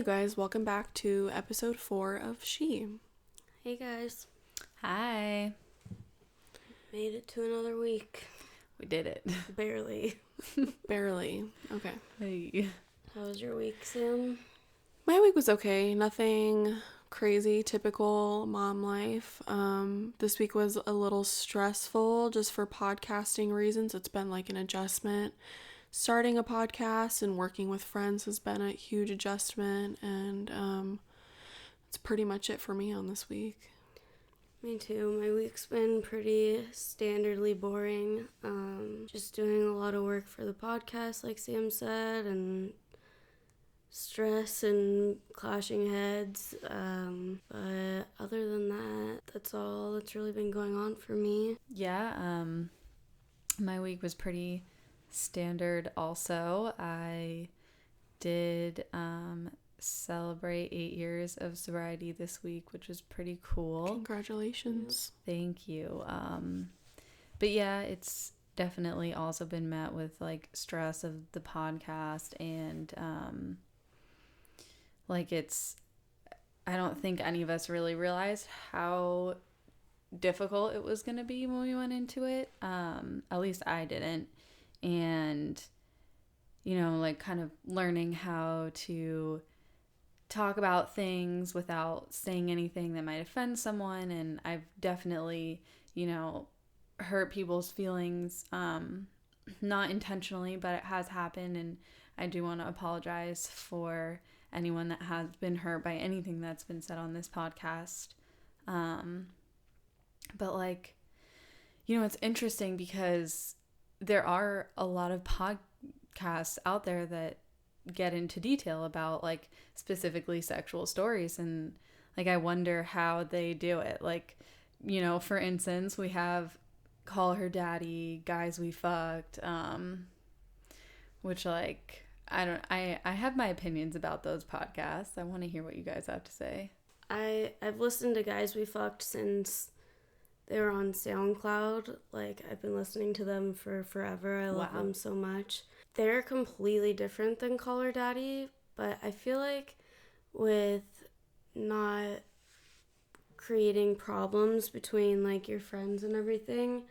guys, welcome back to episode 4 of S.H.E. Hey guys. Hi. Made it to another week. We did it. Barely. Barely. Okay. Hey. How was your week, Sam? My week was okay. Nothing crazy, typical mom life. This week was a little stressful just for podcasting reasons. It's been like an adjustment. Starting a podcast and working with friends has been a huge adjustment, and that's pretty much it for me on this week. Me too. My week's been pretty standardly boring. Just doing a lot of work for the podcast, like Sam said, and stress and clashing heads. But other than that, that's all that's really been going on for me. Yeah, my week was pretty standard also. I did celebrate 8 years of sobriety this week, which was pretty cool. Congratulations. Thank you. But yeah, it's definitely also been met with like stress of the podcast, and I don't think any of us really realized how difficult it was going to be when we went into it. At least I didn't. And, like kind of learning how to talk about things without saying anything that might offend someone. And I've definitely, hurt people's feelings, not intentionally, but it has happened. And I do want to apologize for anyone that has been hurt by anything that's been said on this podcast. But it's interesting because there are a lot of podcasts out there that get into detail about like specifically sexual stories, and I wonder how they do it. For instance, we have Call Her Daddy, Guys We Fucked, which I have my opinions about those podcasts. I want to hear what you guys have to say. I've listened to Guys We Fucked since they were on SoundCloud. I've been listening to them for forever. I love them so much. They're completely different than Call Her Daddy, but I feel like with not creating problems between your friends and everything,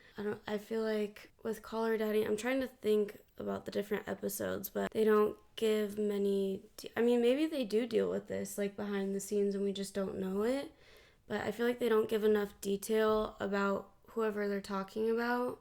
I feel like with Call Her Daddy, I'm trying to think about the different episodes, but they don't give many maybe they do deal with this behind the scenes and we just don't know it. But I feel like they don't give enough detail about whoever they're talking about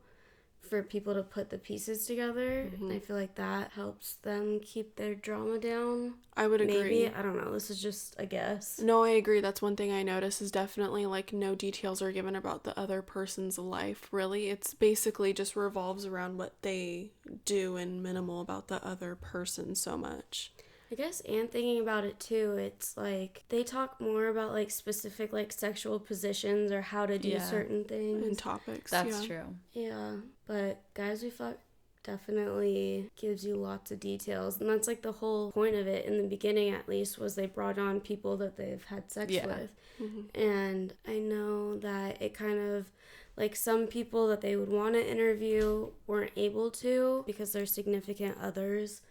for people to put the pieces together. Mm-hmm. And I feel like that helps them keep their drama down. I would agree. Maybe. I don't know. This is just a guess. No, I agree. That's one thing I notice is definitely no details are given about the other person's life, really. It's basically just revolves around what they do and minimal about the other person so much. I guess, and thinking about it too, it's they talk more about specific sexual positions or how to do certain things and topics. That's true. Yeah, but Guys We Fuck definitely gives you lots of details, and that's the whole point of it. In the beginning, at least, was they brought on people that they've had sex with. Mm-hmm. And I know that it kind of some people that they would want to interview weren't able to because their significant others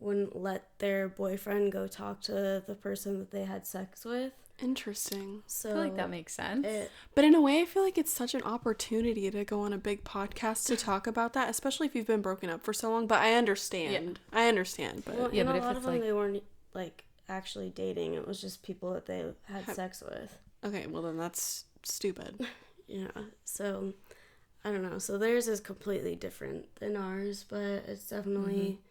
wouldn't let their boyfriend go talk to the person that they had sex with. Interesting. So I feel like that makes sense. But in a way, I feel like it's such an opportunity to go on a big podcast to talk about that, especially if you've been broken up for so long. But I understand. Yeah. I understand. But but a lot of them, they weren't actually dating. It was just people that they had sex with. Okay, well then that's stupid. Yeah. So I don't know. So theirs is completely different than ours, but it's definitely... Mm-hmm.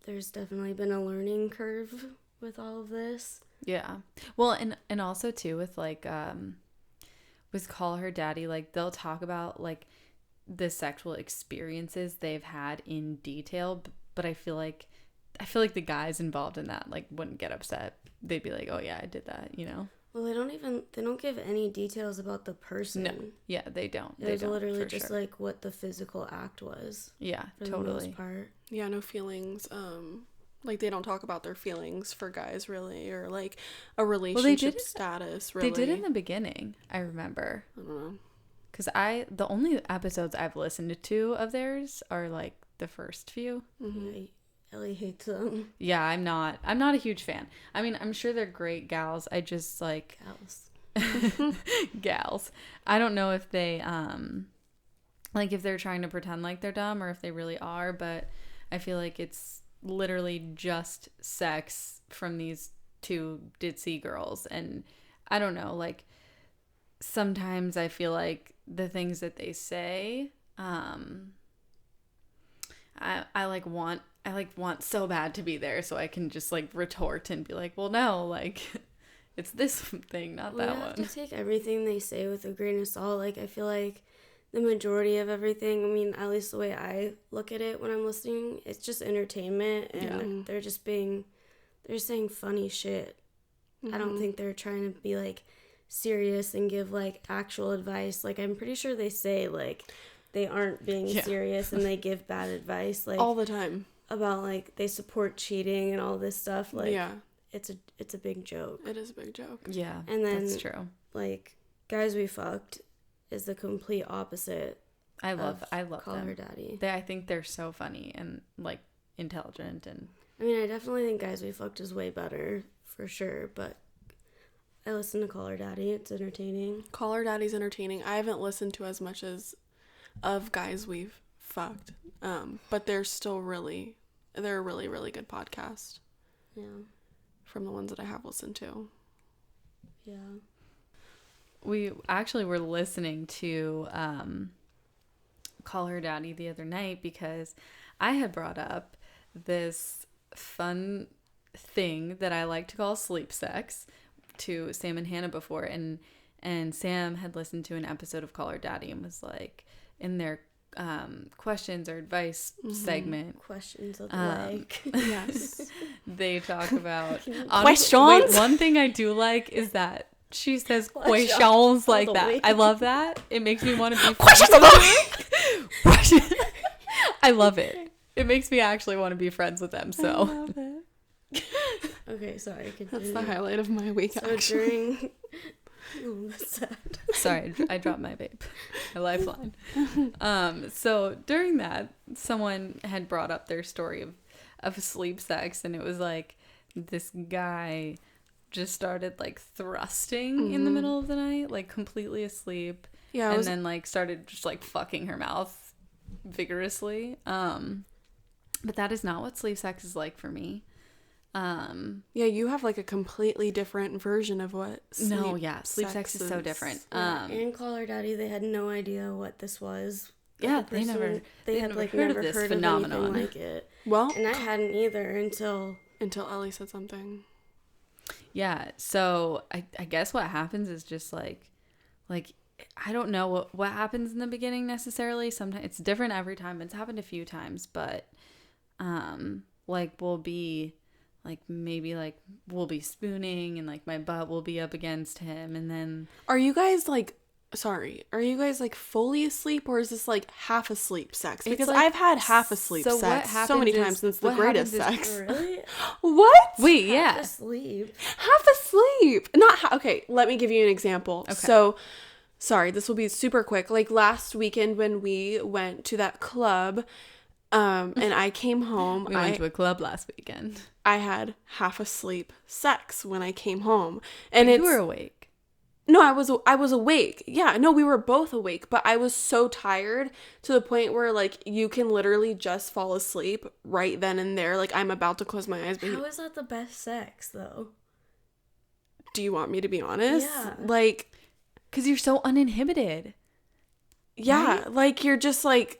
There's definitely been a learning curve with all of this. Yeah. Well, and also too with with Call Her Daddy, they'll talk about the sexual experiences they've had in detail, but I feel like the guys involved in that wouldn't get upset. They'd be like, "Oh yeah, I did that," Well, they don't give any details about the person. No. Yeah, they don't. It was literally just what the physical act was. Yeah, for totally. the most part. Yeah, no feelings. They don't talk about their feelings for guys really, or a relationship status really. They did in the beginning, I remember. I don't know. Because the only episodes I've listened to of theirs are the first few. Mm-hmm. Ellie hates them. Yeah, I'm not a huge fan. I mean, I'm sure they're great gals. I just like gals. I don't know if they like if they're trying to pretend like they're dumb or if they really are, but I feel like it's literally just sex from these two ditzy girls. And I don't know, like sometimes I feel like the things that they say, I want so bad to be there so I can just like retort and be like, well, no, like it's this thing, not that one. We have to take everything they say with a grain of salt. Like, I feel like the majority of everything, I mean, at least the way I look at it when I'm listening, it's just entertainment, and they're saying funny shit. Mm-hmm. I don't think they're trying to be like serious and give like actual advice. Like, I'm pretty sure they say like they aren't being serious and they give bad advice like all the time about like they support cheating and all this stuff. Like, it's a big joke. It is a big joke. Yeah, and then that's true. Like, Guys We Fucked is the complete opposite. I love Call them. Her Daddy. I think they're so funny and like intelligent. And I mean, I definitely think Guys We Fucked is way better for sure, but I listen to Call Her Daddy. It's entertaining. Call Her Daddy's entertaining. I haven't listened to as much as of Guys We've Fucked, but they're still they're a really, really good podcast. Yeah. From the ones that I have listened to. Yeah. We actually were listening to Call Her Daddy the other night because I had brought up this fun thing that I like to call sleep sex to Sam and Hannah before, and Sam had listened to an episode of Call Her Daddy and was like, in their questions or advice segment, questions of the week. Yes. They talk about questions. Wait, one thing I do like is that she says questions like that. I love that. It makes me want to be questions of the week. I love it. It makes me actually want to be friends with them. So. I love it. Okay, sorry. Continue. That's the highlight of my week. So actually. That's sad. Sorry, I dropped my vape. My lifeline. So during that, someone had brought up their story of sleep sex, and it was like this guy just started like thrusting in the middle of the night, like completely asleep. Yeah, and then like started just like fucking her mouth vigorously. But that is not what sleep sex is like for me. Yeah, you have like a completely different version of what sleep sex is so different. And Call Her Daddy, they had no idea what this was. Yeah, they had like never heard of this phenomenon. Of anything like it. Well, and I hadn't either until Ellie said something. Yeah, so I guess what happens is just like I don't know what happens in the beginning necessarily. Sometimes it's different every time. It's happened a few times, but like we'll be spooning and like my butt will be up against him, and then Are you guys like fully asleep, or is this like half asleep sex? Because like, I've had half asleep sex so many times since the greatest sex. Really? What? Wait, half asleep. Half asleep. Okay, let me give you an example. Okay. So, sorry, this will be super quick. Like last weekend when we went to that club, and I came home. We went to a club last weekend. I had half asleep sex when I came home, and you were awake. No, I was awake. Yeah, no, we were both awake, but I was so tired to the point where like you can literally just fall asleep right then and there. Like I'm about to close my eyes. But how is that the best sex though? Do you want me to be honest? Yeah. Like, because you're so uninhibited. Yeah, right? Like you're just like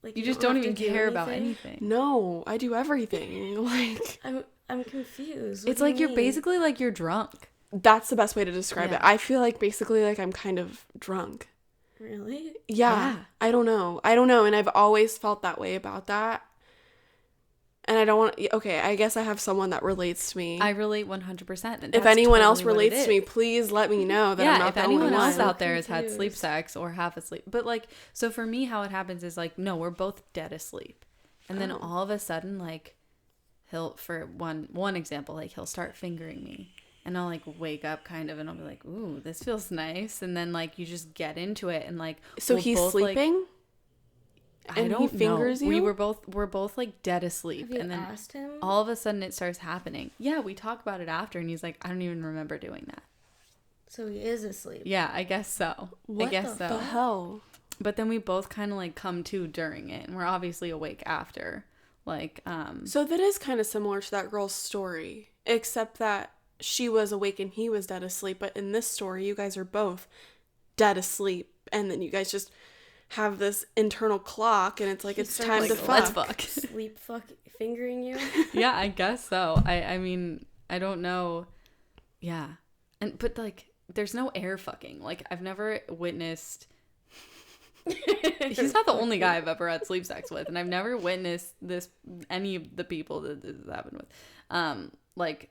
you just don't even care about anything. No, I do everything. Like I'm confused. It's like you're basically like you're drunk. That's the best way to describe it. I feel like basically like I'm kind of drunk. Really? Yeah. I don't know. And I've always felt that way about that. And I don't want to, okay, I guess I have someone that relates to me. I relate 100%. If anyone else relates to me, please let me know that I'm not the only one. If anyone else out there has had sleep sex or half asleep. But like, so for me, how it happens is like, no, we're both dead asleep. And then all of a sudden, like, for one example, like he'll start fingering me. And I'll like wake up kind of and I'll be like, ooh, this feels nice. And then like you just get into it and like. So he's sleeping? And he fingers you? We're both like dead asleep. Have you and then asked him? all of a sudden it starts happening. Yeah, we talk about it after and he's like, I don't even remember doing that. So he is asleep. Yeah, I guess so. What I guess the so. hell? But then we both kind of like come to during it and we're obviously awake after. Like, So that is kind of similar to that girl's story, except that she was awake and he was dead asleep. But in this story, you guys are both dead asleep. And then you guys just have this internal clock and it's like, it's time to fuck. Let's fuck. Sleep fuck fingering you? Yeah, I guess so. I mean, I don't know. Yeah. But like, there's no air fucking. Like, I've never witnessed... He's not the only guy I've ever had sleep sex with. And I've never witnessed any of the people that this has happened with. Like,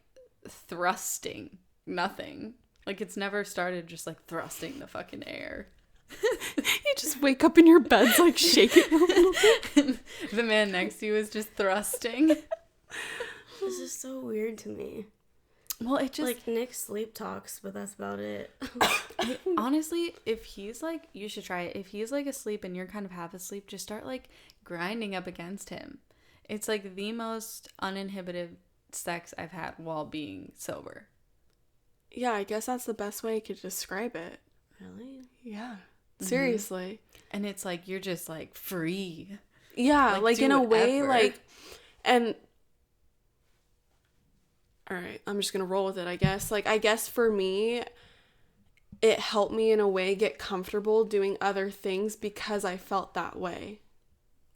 thrusting. Nothing. Like, it's never started just, like, thrusting the fucking air. You just wake up in your beds, like, shaking a little bit. The man next to you is just thrusting. This is so weird to me. Well, it just... Like, Nick sleep talks, but that's about it. Honestly, if he's, like... You should try it. If he's, like, asleep and you're kind of half asleep, just start, like, grinding up against him. It's, like, the most uninhibited sex I've had while being sober. Yeah, I guess that's the best way I could describe it. Really? Yeah. Seriously. And it's, like, you're just, like, free. Yeah, like in a way, whatever. like... And... Alright, I'm just gonna roll with it, I guess. Like, I guess for me, it helped me in a way get comfortable doing other things because I felt that way.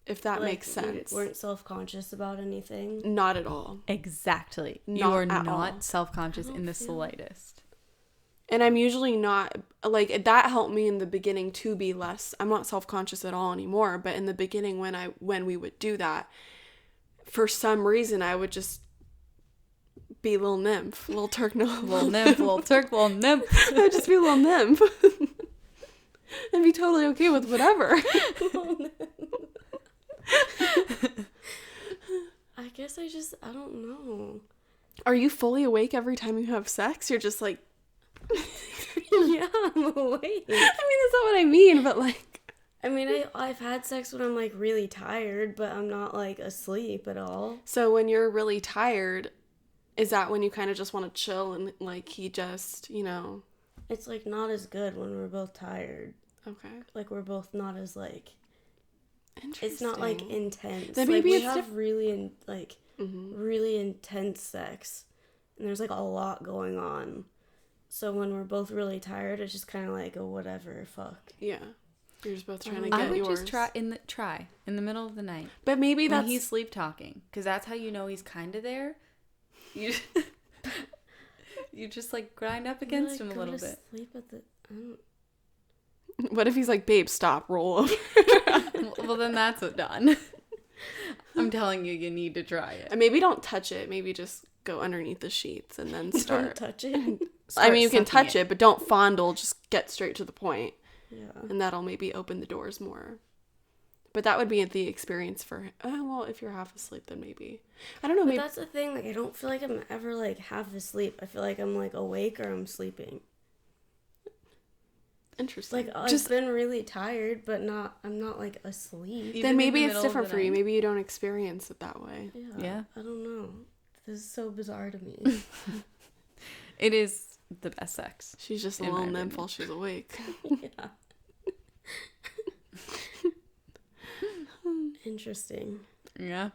If that makes sense. You weren't self-conscious about anything? Not at all. Exactly. You Not are at all. not self-conscious in the slightest. And I'm usually not, like, that helped me in the beginning to be less, I'm not self-conscious at all anymore, but in the beginning when we would do that, for some reason I would just be little nymph, little Turk, no, Little nymph, little Turk, little nymph. I'd just be a little nymph. And be totally okay with whatever. I guess I don't know. Are you fully awake every time you have sex? You're just like... Yeah, I'm awake. I mean, that's not what I mean, but like... I mean, I've had sex when I'm, like, really tired, but I'm not, like, asleep at all. So when you're really tired, is that when you kind of just want to chill and, like, he just, you know... It's, like, not as good when we're both tired. Okay. Like, we're both not as, like... Interesting. It's not, like, intense. Then like, maybe we it's have really, really intense sex. And there's, like, a lot going on. So when we're both really tired, it's just kind of like a whatever, fuck. Yeah. You're just both trying to get I would yours. just try in the middle of the night. But maybe when that's... he's sleep talking, because that's how you know he's kind of there. You just like grind up against him a little bit. Sleep at the... What if he's like, babe, stop, roll over? Well, then that's done. I'm telling you, you need to try it. And maybe don't touch it. Maybe just go underneath the sheets and then start. Don't touch it. I mean, you can touch it, but don't fondle. Just get straight to the point. Yeah. And that'll maybe open the doors more. But that would be the experience for... well, if you're half asleep, then maybe. I don't know, But maybe... that's the thing. Like, I don't feel like I'm ever, like, half asleep. I feel like I'm, like, awake or I'm sleeping. Interesting. Like, I've been really tired, but I'm not, like, asleep. Even then in maybe the it's middle of different the for you. night. Maybe you don't experience it that way. Yeah. I don't know. This is so bizarre to me. It is the best sex. She's just a In my little nymph opinion. while she's awake. Yeah. Interesting. Yeah.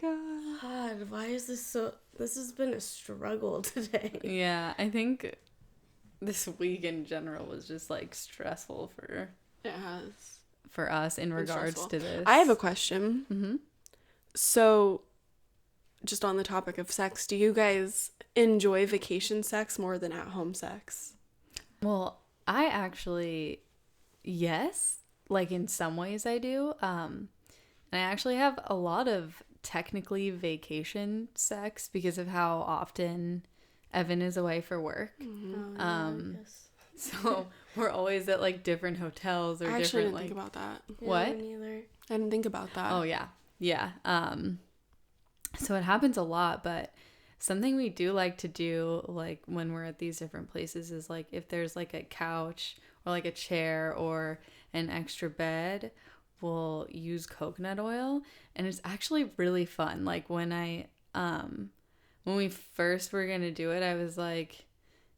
God, why is this so... This has been a struggle today. Yeah, I think this week in general was just like stressful It has. for us in regards stressful. to this. I have a question. Mm-hmm. So, just on the topic of sex, do you guys enjoy vacation sex more than at-home sex? Well, I actually, yes, like in some ways I do. And I actually have a lot of technically vacation sex because of how often Evan is away for work. Mm-hmm. I guess. So we're always at like different hotels or I actually different didn't like think about that. Yeah, What? me neither. I didn't think about that. Oh yeah. Yeah. So it happens a lot, but something we do like to do, like when we're at these different places, is like if there's like a couch or like a chair or an extra bed, we'll use coconut oil, and it's actually really fun. Like when we first were gonna do it, I was like,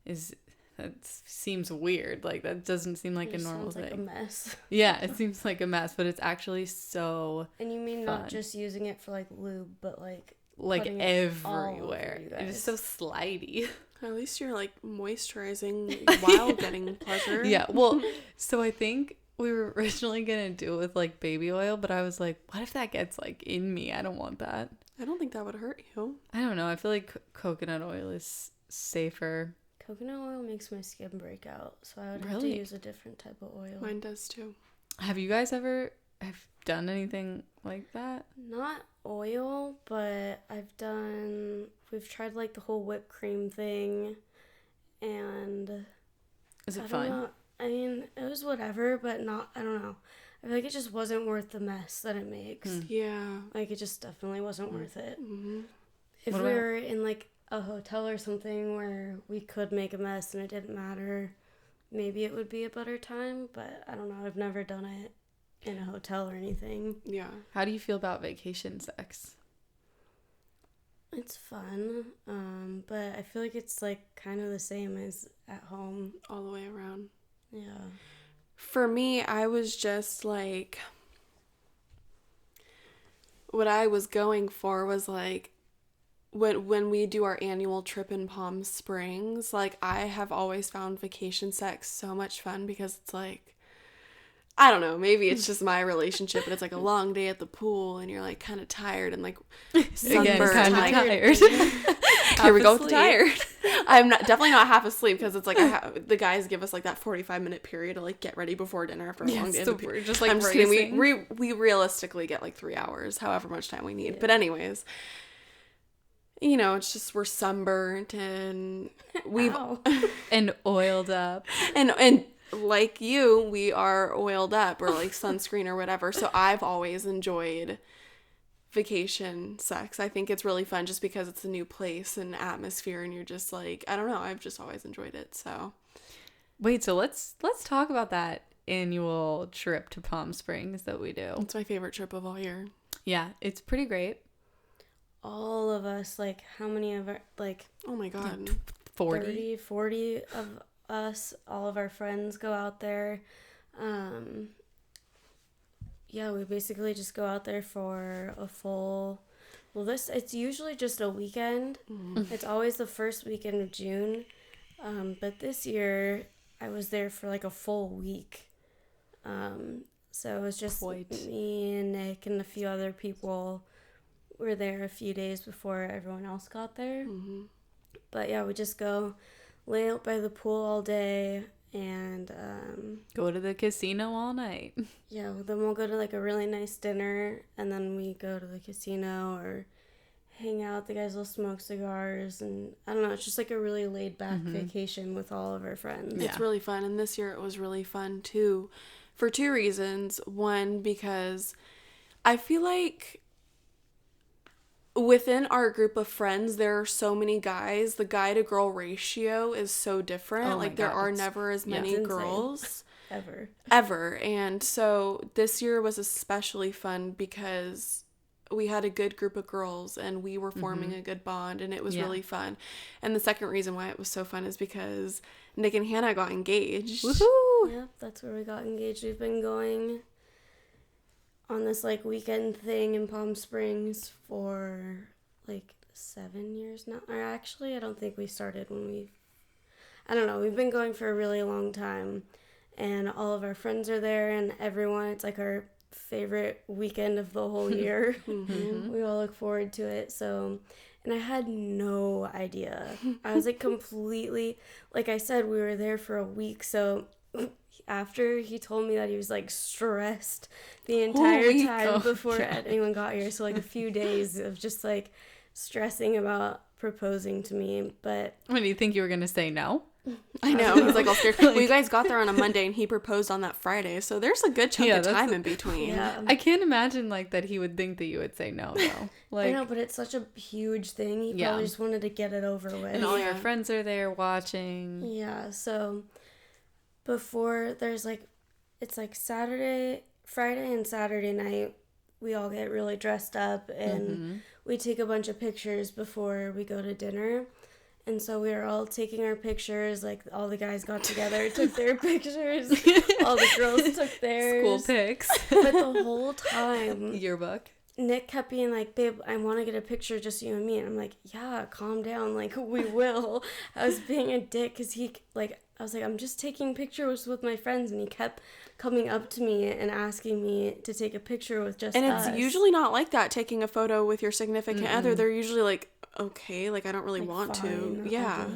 that seems weird. Like that doesn't seem like a normal thing. Like a mess. Yeah, it seems like a mess, but it's actually so And you mean fun. Not just using it for like lube, but like everywhere. It is so slidey. At least you're like moisturizing while getting pleasure. Yeah, well, so I think we were originally gonna do it with like baby oil, but I was like, what if that gets like in me? I don't want that. I don't think that would hurt you. I don't know. I feel like coconut oil is safer. Coconut oil makes my skin break out, so I would have to Really? use a different type of oil. Mine does too. Have you guys ever have done anything like that? Not oil, but we've tried like the whole whipped cream thing, and Is it I don't fun? know. I mean, it was whatever, but I don't know. I feel like it just wasn't worth the mess that it makes. Yeah. Like, it just definitely wasn't worth it. Mm-hmm. If What we about- were in like a hotel or something where we could make a mess and it didn't matter, maybe it would be a better time, but I don't know. I've never done it in a hotel or anything. Yeah. How do you feel about vacation sex? It's fun, but I feel like it's like kind of the same as at home. All the way around. Yeah. For me, I was just like, what I was going for was like, when we do our annual trip in Palm Springs, like I have always found vacation sex so much fun because it's like, I don't know, maybe it's just my relationship, but it's like a long day at the pool and you're like kind of tired and like sunburned. Kind of like, tired. Here we go with the tired. I'm definitely not half asleep because it's like the guys give us like that 45-minute period to like get ready before dinner after a long day. So we're just like I'm just racing. kidding. We realistically get like 3 hours, however much time we need. Yeah. But anyways, you know, it's just we're sunburnt and we've Ow. And oiled up. and like you, we are oiled up or like sunscreen or whatever. So I've always enjoyed vacation sex. I think it's really fun just because it's a new place and atmosphere and you're just like, I don't know, I've just always enjoyed it. So Wait, so let's talk about that annual trip to Palm Springs that we do. it's my favorite trip of all year. Yeah, it's pretty great. All of us, like, how many of our, like, Oh my god. 40. 40 of us, all of our friends go out there. Yeah, we basically just go out there for a full, it's usually just a weekend. It's always the first weekend of June. But this year, I was there for like a full week. So it was just me and Nick and a few other people were there a few days before everyone else got there. Mm-hmm. But yeah, we just go lay out by the pool all day and Go to the casino all night. yeah, then we'll go to like a really nice dinner and then we go to the casino or hang out. The guys will smoke cigars and I don't know, it's just like a really laid back vacation with all of our friends. Yeah. It's really fun. And this year it was really fun too for two reasons. One, because I feel like within our group of friends, there are so many guys. The guy to girl ratio is so different. Oh my like there God, are it's- never as yeah. many It's insane. girls Ever. And so this year was especially fun because we had a good group of girls and we were forming a good bond and it was Yeah. really fun. And the second reason why it was so fun is because Nick and Hannah got engaged. Woohoo! Yep, that's where we got engaged. We've been going on this like weekend thing in Palm Springs for like 7 years now. Or actually, I don't think we started I don't know. We've been going for a really long time, and all of our friends are there, and everyone. It's like our favorite weekend of the whole year. We all look forward to it. So, and I had no idea. I was like completely, like I said, we were there for a week, so. After he told me that he was like stressed the entire time before anyone got here, so like a few days of just like stressing about proposing to me. But What, do you think you were going to say no? I know. He's like all scared. Well, you guys got there on a Monday and he proposed on that Friday. So there's a good chunk of time in between. Yeah. I can't imagine like that he would think that you would say no though. Like, I know, but it's such a huge thing. He probably just wanted to get it over with. And all your friends are there watching. Yeah, so before there's like, it's like Friday and Saturday night, we all get really dressed up and we take a bunch of pictures before we go to dinner. And so we were all taking our pictures, like all the guys got together, took their pictures, all the girls took theirs. School pics. But the whole time, Yearbook. Nick kept being like, babe, I want to get a picture just you and me. And I'm like, yeah, calm down. Like, we will. I was being a dick because I was like, I'm just taking pictures with my friends. And he kept coming up to me and asking me to take a picture with just us. And it's usually not like that, taking a photo with your significant other. They're usually like, okay, like I don't really want to. Yeah.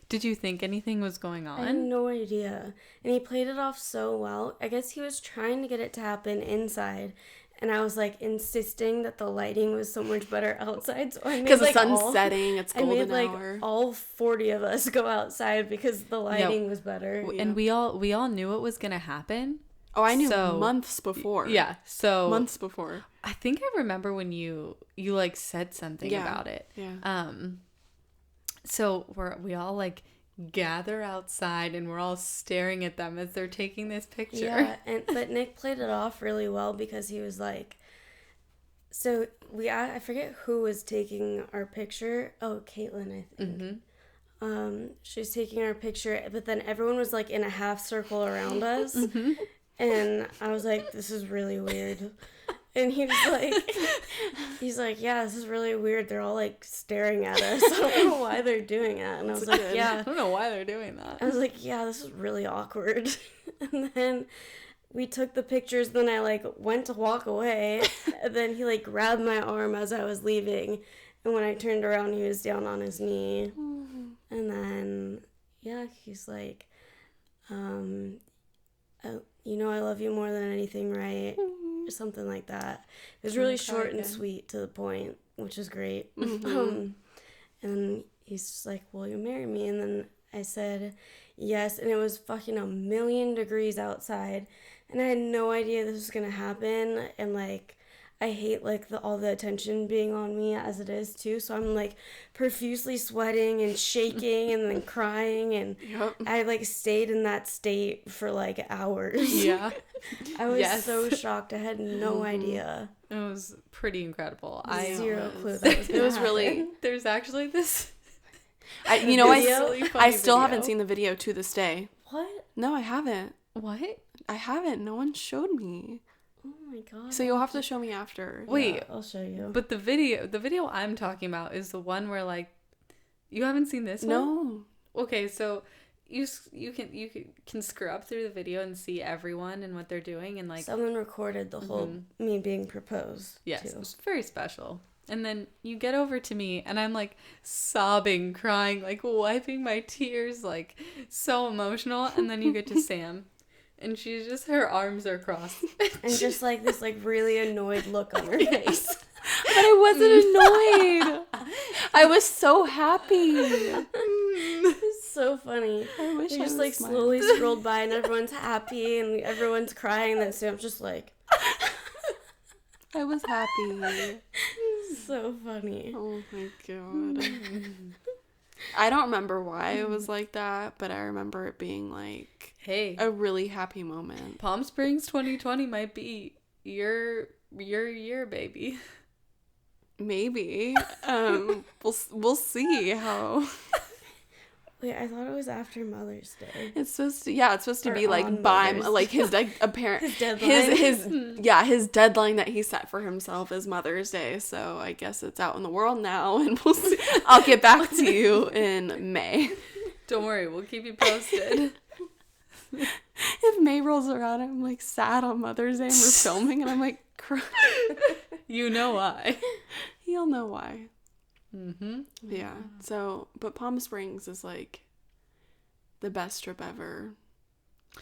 Did you think anything was going on? I had no idea. And he played it off so well. I guess he was trying to get it to happen inside. And I was like insisting that the lighting was so much better outside. So I made because the sun's setting, it's golden hour. I made hour. All 40 of us go outside because the lighting was better. And we all knew it was gonna happen. Oh, I knew months before. Yeah, so months before. I think I remember when you like said something about it. Yeah. So we all like gather outside and we're all staring at them as they're taking this picture. Yeah, but Nick played it off really well because he was like, so I forget who was taking our picture. Oh, Caitlin, I think. She was taking our picture, but then everyone was like in a half circle around us. And I was like, this is really weird. And he's like, yeah, this is really weird. They're all like staring at us. I don't know why they're doing that. And I was like, yeah. I don't know why they're doing that. I was like, yeah, this is really awkward. And then we took the pictures. Then I like went to walk away. And then he like grabbed my arm as I was leaving. And when I turned around, he was down on his knee. And then, yeah, he's like, you know I love you more than anything, right? Or something like that. It was really short and sweet to the point, which is great. And he's just like, will you marry me? And then I said yes, and it was fucking 1,000,000 degrees outside, and I had no idea this was gonna happen. And like, I hate like all the attention being on me as it is too, so I'm like profusely sweating and shaking and then crying, and I like stayed in that state for like hours. Yeah. I was so shocked. I had no idea. It was pretty incredible. Zero clue that was it was really. There's actually this. I still haven't seen the video to this day. What? No, I haven't. What? I haven't. No one showed me. Oh my god. So you'll have to show me after. Wait, yeah, I'll show you. But the video I'm talking about is the one where like, you haven't seen this one? No. Okay, so you can screw up through the video and see everyone and what they're doing, and like someone recorded the whole me being proposed. Yes, too. it was very special. And then you get over to me and I'm like sobbing, crying, like wiping my tears, like so emotional. And then you get to Sam. And she's just, her arms are crossed. And just like this like really annoyed look on her face. But I wasn't annoyed. I was so happy. It's so funny. I wish I I just was like smiling. slowly scrolled by and everyone's happy and everyone's crying. And then Sam's just like. I was happy. So funny. Oh my god. I don't remember why it was like that, but I remember it being like a really happy moment. Palm Springs 2020 might be your year, baby. Maybe. We'll see how. Wait, I thought it was after Mother's Day. It's supposed to be like by like his apparent his deadline. his deadline that he set for himself is Mother's Day. So I guess it's out in the world now, and we'll see. I'll get back to you in May. Don't worry, we'll keep you posted. If May rolls around, I'm like sad on Mother's Day and we're filming, and I'm like crying. You know why? He'll know why. Mm-hmm. Yeah. So, but Palm Springs is like the best trip ever.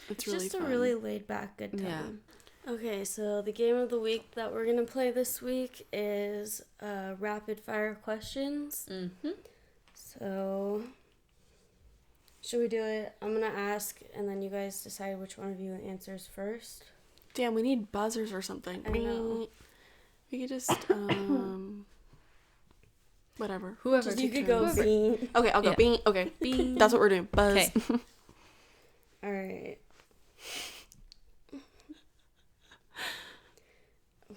It's really just fun. a really laid back good time. Yeah. Okay, so the game of the week that we're gonna play this week is rapid fire questions. Mm-hmm. So Should we do it? I'm gonna ask, and then you guys decide which one of you answers first. Damn, we need buzzers or something. I know. We could just whatever. Whoever. You could go bean. Okay, I'll go. Yeah. Bing. Okay. Bing. That's what we're doing. Buzz. Okay. All right.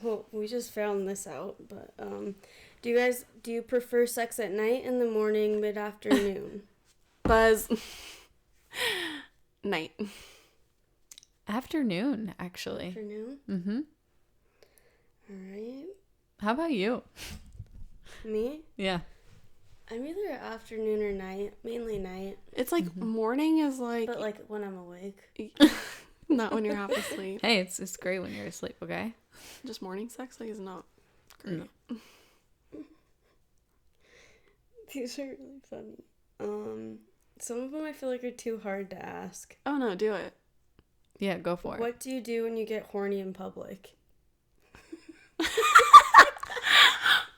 Well, we just found this out, but do you prefer sex at night, in the morning, mid-afternoon? Buzz. Night. Afternoon, actually. Afternoon? Mm-hmm. All right. How about you? Me? Yeah. I'm either afternoon or night, mainly night, It's like morning is like but like when I'm awake. not when you're half asleep. Hey, it's great when you're asleep, okay? Just morning sex like is not great. No. These are really funny. Some of them I feel like are too hard to ask. Oh no, do it. Yeah, go for it. What do you do when you get horny in public?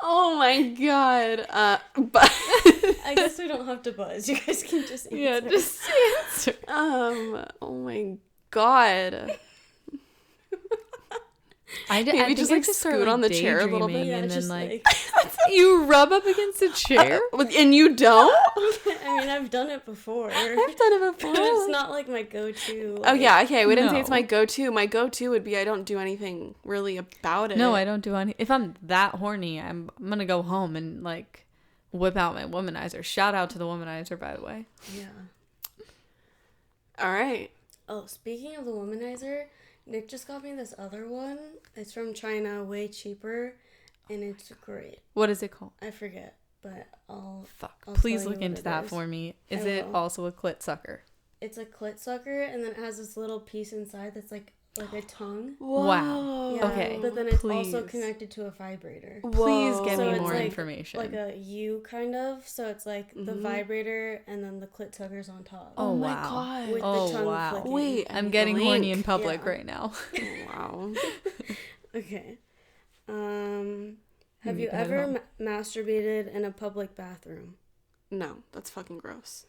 Oh my god. But I guess we don't have to buzz. You guys can just answer. Yeah, just answer. oh my god. Maybe just like scoot on the chair a little bit. Yeah, and then just like You rub up against a chair? And you don't? I mean, I've done it before. I've done it before. But it's not like my go-to. Oh yeah, okay. We didn't say it's No. my go-to. My go-to would be I don't do anything really about it. No, I don't do any. If I'm that horny, I'm gonna go home and like whip out my womanizer. Shout out to the womanizer, by the way. Yeah. All right. Oh, speaking of the womanizer, Nick just got me this other one. It's from China, way cheaper, and it's great. What is it called? I forget, but I'll Fuck. tell Please you look what into it that is. for me. Is I it will. also a clit sucker? It's a clit sucker, and then it has this little piece inside that's like a tongue. Wow. Yeah, Okay, but then it's also please. connected to a vibrator. Please Whoa. get So me it's more like- information. Like a U kind of. So it's like the Mhm. vibrator and then the clit sucker's on top. Oh, my wow. god. With Oh, the tongue wow. flicking. Wait, I'm getting horny in link. public Yeah. right now. Wow. Okay. Have Me you at ever home. masturbated in a public bathroom? No, that's fucking gross.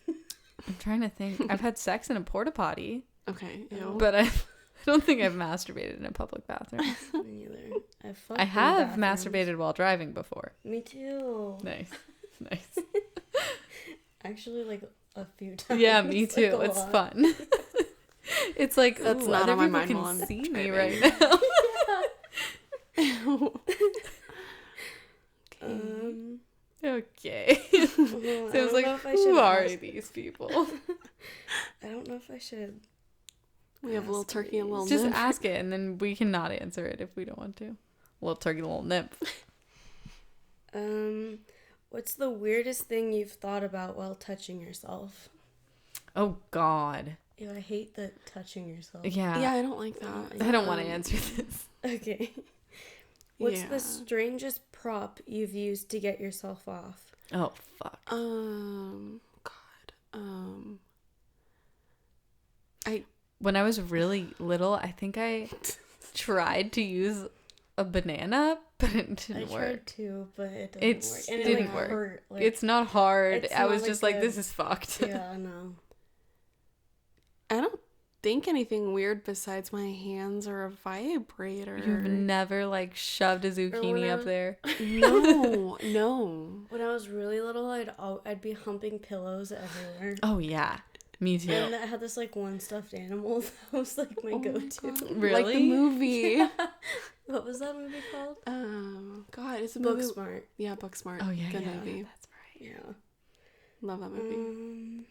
I'm trying to think. I've had sex in a porta potty, Okay. Ew. but I don't think I've masturbated in a public bathroom. Me neither. I have masturbated while driving before. Me too. Nice. Nice. Actually, like a few times. Yeah, me like, too. a It's lot. fun. It's like That's ooh, not other on my people mind can while I'm see me driving. right now. Okay. Well, Sounds like, who are these people? I don't know if I should. We have a little turkey and a little Just nymph. ask it, and then we can not answer it if we don't want to. Little turkey, little nymph. What's the weirdest thing you've thought about while touching yourself? Oh, God. Ew, I hate the touching yourself. Yeah. Yeah, I don't like that. I don't want to answer this. Okay. What's Yeah. the strangest prop you've used to get yourself off? Oh, fuck. God. When I was really little, I think I tried to use a banana, but it didn't I work. tried to, but it didn't It's work. And didn't it work. hurt. Like, It's not hard. it's I not was like just like, the- this is fucked. yeah, I know. I don't think anything weird besides my hands or a vibrator. You've never like shoved a zucchini up there. No, no. When I was really little, I'd be humping pillows everywhere. Oh yeah, me too. And I had this like one stuffed animal that was like my go-to. Like the Really? movie. What was that movie called? God, it's a movie. Booksmart. Yeah, Booksmart. Oh yeah, Good yeah, movie. that's right. Yeah. Love that movie.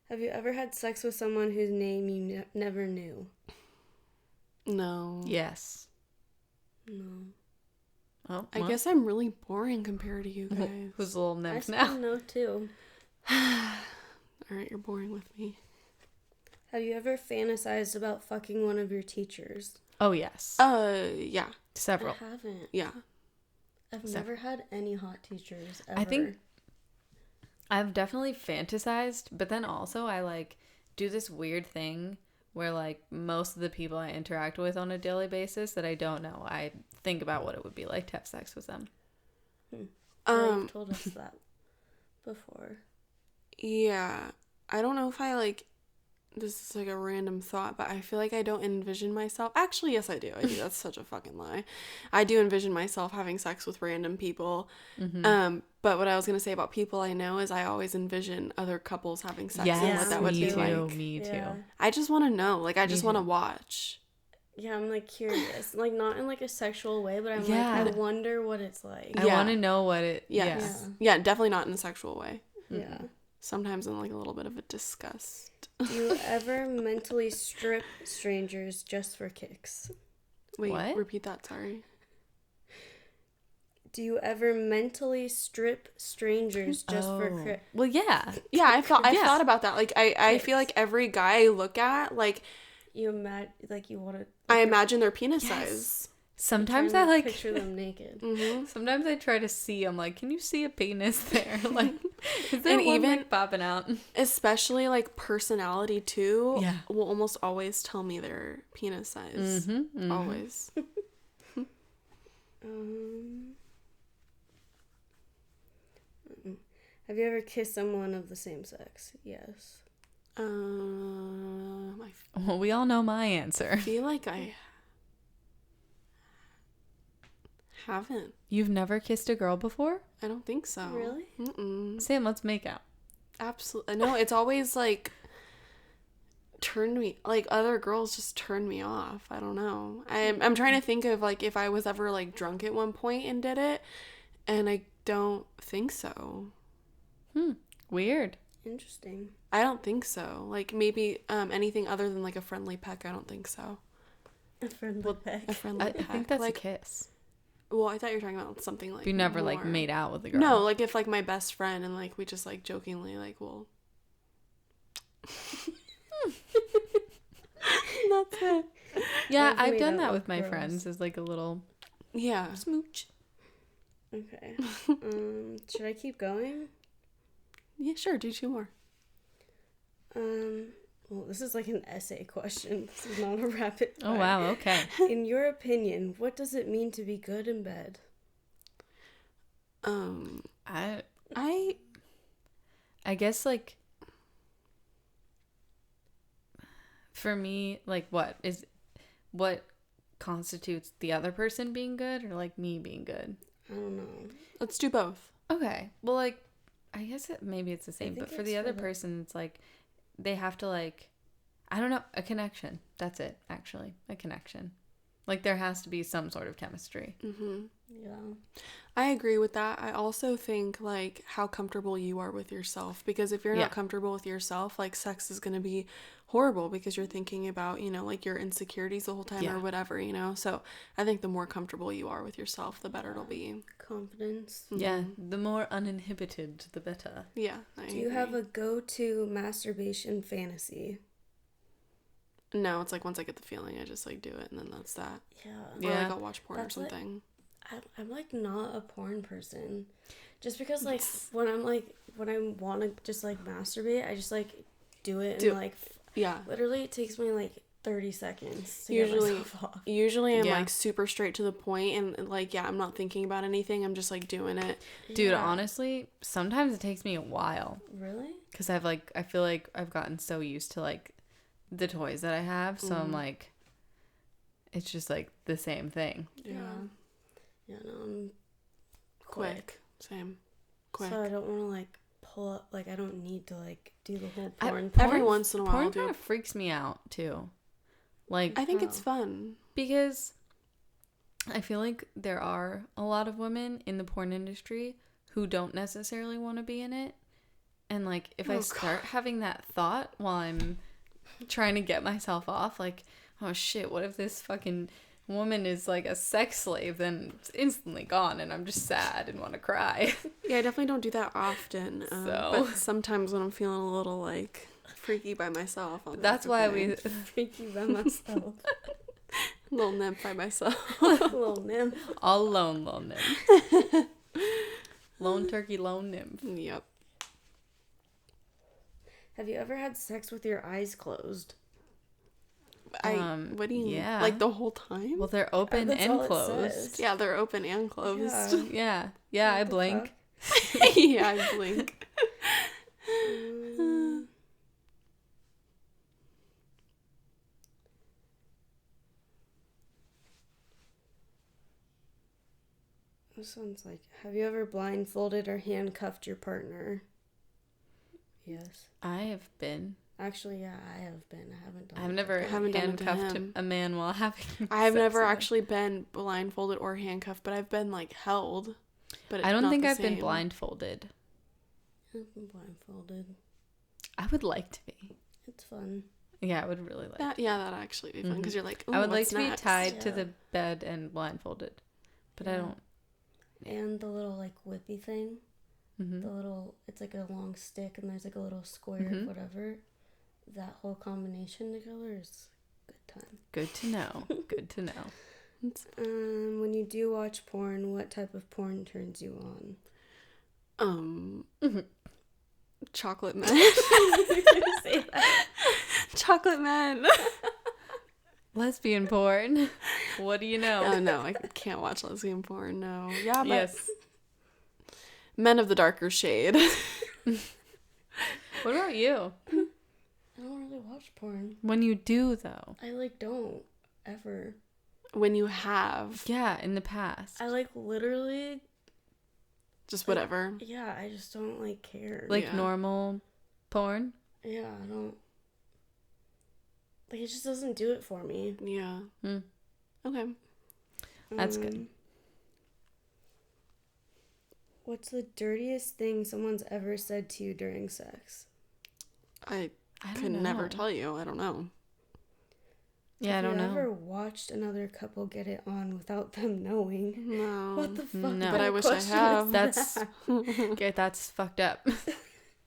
Have you ever had sex with someone whose name you never knew? No. Yes. No. Oh, I well, guess I'm really boring compared to you guys. who's a little I nymph said now? no too. Alright, you're boring with me. Have you ever fantasized about fucking one of your teachers? Oh yes, Yeah. several. I haven't. Yeah. I've So- never had any hot teachers ever. I think I've definitely fantasized, but then also I like do this weird thing where like most of the people I interact with on a daily basis that I don't know, I think about what it would be like to have sex with them. Yeah, you've told us that before. Yeah. I don't know if I, like, this is, like, a random thought, but I feel like I don't envision myself. Actually, yes, I do. That's such a fucking lie. I do envision myself having sex with random people. Mm-hmm. But what I was going to say about people I know is I always envision other couples having sex and what that would be like. Me too. I just want to know. Like, I just want to watch. Yeah, I'm, like, curious. Like, not in, like, a sexual way, but I'm like, I wonder what it's like. I want to know what it... Yes. Yeah, definitely not in a sexual way. Yeah. Sometimes in, like, a little bit of a disgust. Do you ever mentally strip strangers just for kicks? Wait, what? Repeat that, sorry. Do you ever mentally strip strangers just for kicks? Well, yeah. Yeah, I thought about that. Like, I feel like every guy I look at, like... You imagine, like, you want to... I imagine their penis size. Sometimes I, like... picture them naked. Sometimes I try to see, I'm like, can you see a penis there? Like, is there And one, even like, popping out? Especially, like, personality, too, Yeah. will almost always tell me their penis size. Always. Have you ever kissed someone of the same sex? Yes. Well, we all know my answer. I feel like I haven't. You've never kissed a girl before? I don't think so. Really? Mm-mm. Sam, let's make out. Absolutely. No, it's always, like, turned me, like, other girls just turn me off. I don't know. I'm trying to think of, like, if I was ever, like, drunk at one point and did it, and I don't think so. Weird. Interesting. I don't think so. Like, maybe anything other than, like, a friendly peck, I don't think so. A friendly peck. A friendly I peck. think that's like, a kiss. Well, I thought you were talking about something, like, You never, like, more. made out with a girl. No, like, if, like, my best friend and, like, we just, like, jokingly, like, well... That's it. Yeah, I've I've made done out that with with my girls. friends as, like, a little Yeah. smooch. Okay. Should I keep going? Yeah, sure. Do 2 more. Well, this is like an essay question. This is not a rapid fire. Oh, wow, okay. In your opinion, what does it mean to be good in bed? I I guess, like, for me, like, what constitutes the other person being good or, like, me being good? I don't know. Let's do both. Okay. Well, like, I guess maybe it's the same, think but for it's the other for the- person, it's like they have to, like, I don't know, a connection. That's it, actually. A connection. Like, there has to be some sort of chemistry. Yeah. I agree with that. I also think, like, how comfortable you are with yourself. Because if you're not comfortable with yourself, like, sex is going to be horrible because you're thinking about, you know, like, your insecurities the whole time or whatever, you know? So I think the more comfortable you are with yourself, the better it'll be. Confidence. Yeah, the more uninhibited, the better. Yeah. Do you have a go-to masturbation fantasy? No, it's like once I get the feeling, I just, like, do it and then that's that. Yeah. Or, like, I'll watch porn or That's, like, something. I'm like not a porn person. Just because, like, when I want to just, like, masturbate, I just, like, do it and, like, Yeah. literally it takes me, like, 30 seconds to Usually- get myself off. Usually I'm, like, super straight to the point and, like, yeah, I'm not thinking about anything. I'm just, like, doing it. Dude, Yeah. honestly, sometimes it takes me a while. Really? Because I feel like I've gotten so used to, like, the toys that I have. So I'm like, it's just, like, the same thing. Yeah, no, I'm Quick. Same. Quick. So I don't want to, like, pull up, like, I don't need to, like, do the whole porn Every once in a while I'll Porn do kind it. of freaks me out, too. Like, I think it's fun. because I feel like there are a lot of women in the porn industry who don't necessarily want to be in it. And, like, if I start having that thought while I'm trying to get myself off, like, oh shit, what if this fucking woman is, like, a sex slave? Then it's instantly gone and I'm just sad and want to cry. Yeah, I definitely don't do that often. So- But sometimes when I'm feeling a little, like, freaky by myself, I'll be That's like, why okay. we... freaky by myself. Little nymph by myself. Little nymph. All alone, little nymph. Lone turkey, lone nymph. Yep. Have you ever had sex with your eyes closed? What do you mean? yeah. Like the whole time? Well, they're open That's and all it closed. says. Yeah, they're open and closed. Yeah. Yeah, I the blink. Yeah, I blink. This one's like, have you ever blindfolded or handcuffed your partner? Yes. I have been. Actually, yeah, I have been. I haven't done I've it. never haven't done it to handcuffed him. a man while having I've sex never with him. actually been blindfolded or handcuffed, but I've been like held. But I don't not think the I've been same. blindfolded. I've been blindfolded. I would like to be. It's fun. Yeah, I would really like That. Yeah, that'd actually be fun because you're like, ooh, I would like what's to next? be tied to Yeah. the bed and blindfolded, but I Yeah. don't. And the little, like, whippy thing. Mm-hmm. The little, it's like a long stick and there's like a little square, Mhm. whatever. That whole combination together is a good time. Good to know. Good to know. When you do watch porn, what type of porn turns you on? Chocolate men. Say that. Chocolate men. Lesbian porn. What do you know? Oh no, I can't watch lesbian porn. No. Yeah, but Yes. men of the darker shade. What about you? I don't really watch porn. When you do, though. I like don't ever. When you have Yeah, in the past. I like literally, just whatever. yeah, I just don't like care. Like Yeah. normal porn? Yeah, I don't. Like, it just doesn't do it for me. Yeah. Hmm. Okay. That's good. What's the dirtiest thing someone's ever said to you during sex? I I could don't never know. tell you. I don't know. Yeah, I don't Have you ever know. watched another couple get it on without them knowing? No. What the fuck? No. kind But I of wish I question have. is That's that? okay, that's fucked up.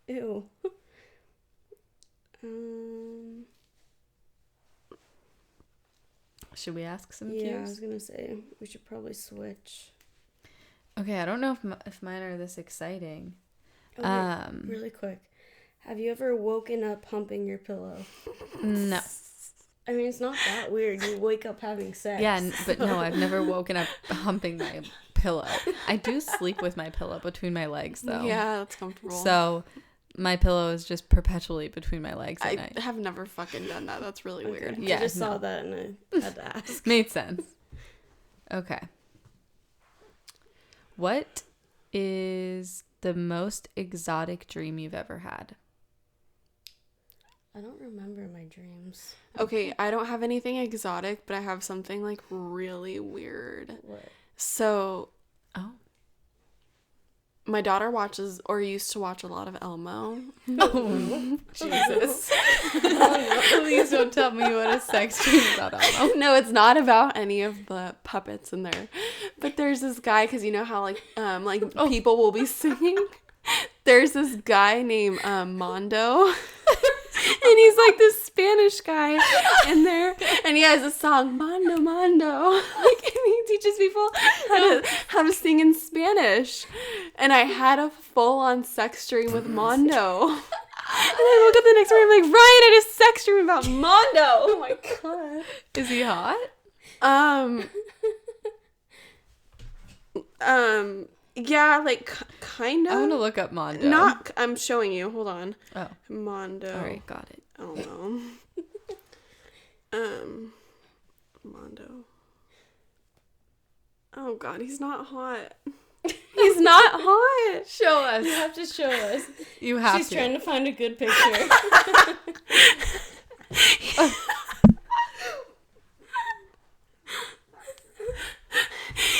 Ew. Should we ask some Yeah, I cues? was gonna say we should probably switch. Okay, I don't know if mine are this exciting. Okay, really quick. Have you ever woken up humping your pillow? No. I mean, it's not that weird. You wake up having sex. Yeah, but no, I've never woken up humping my pillow. I do sleep with my pillow between my legs, though. Yeah, that's comfortable. So my pillow is just perpetually between my legs at I night. have never fucking done that. That's really weird. Yeah, I just saw no. that and I had to ask. Made sense. Okay. What is the most exotic dream you've ever had? I don't remember my dreams. Okay, I don't have anything exotic, but I have something like really weird. What? So, Oh. my daughter watches or used to watch a lot of Elmo. Oh, Jesus. Please don't tell me what a sex dream about Elmo. No, it's not about any of the puppets in there. But there's this guy, because you know how people will be singing. There's this guy named Mondo. And he's like this Spanish guy in there, and he has a song Mondo Mondo, like, and he teaches people how to sing in Spanish. And I had a full-on sex dream with Mondo. And I woke up the next morning, I'm like, Ryan, I had a sex dream about Mondo. Oh my god. Is he hot? Yeah, like kind of. I want to look up Mondo. Not. I'm showing you. Hold on. Oh. Mondo. All right, got it. I don't know. Mondo. Oh god, he's not hot. He's not hot. Show us. You have to show us. You have She's to. trying to find a good picture.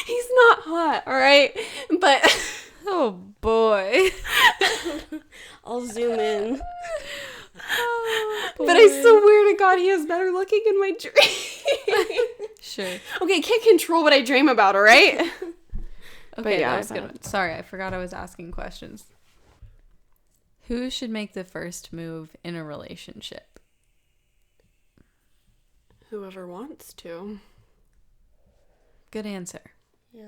He's not hot, all right? But Oh, boy. I'll zoom in. Oh, but I swear to God, he is better looking in my dream. Sure. Okay, I can't control what I dream about, all right? Okay, yeah, that was a good bad. one. Sorry, I forgot I was asking questions. Who should make the first move in a relationship? Whoever wants to. Good answer. Yeah.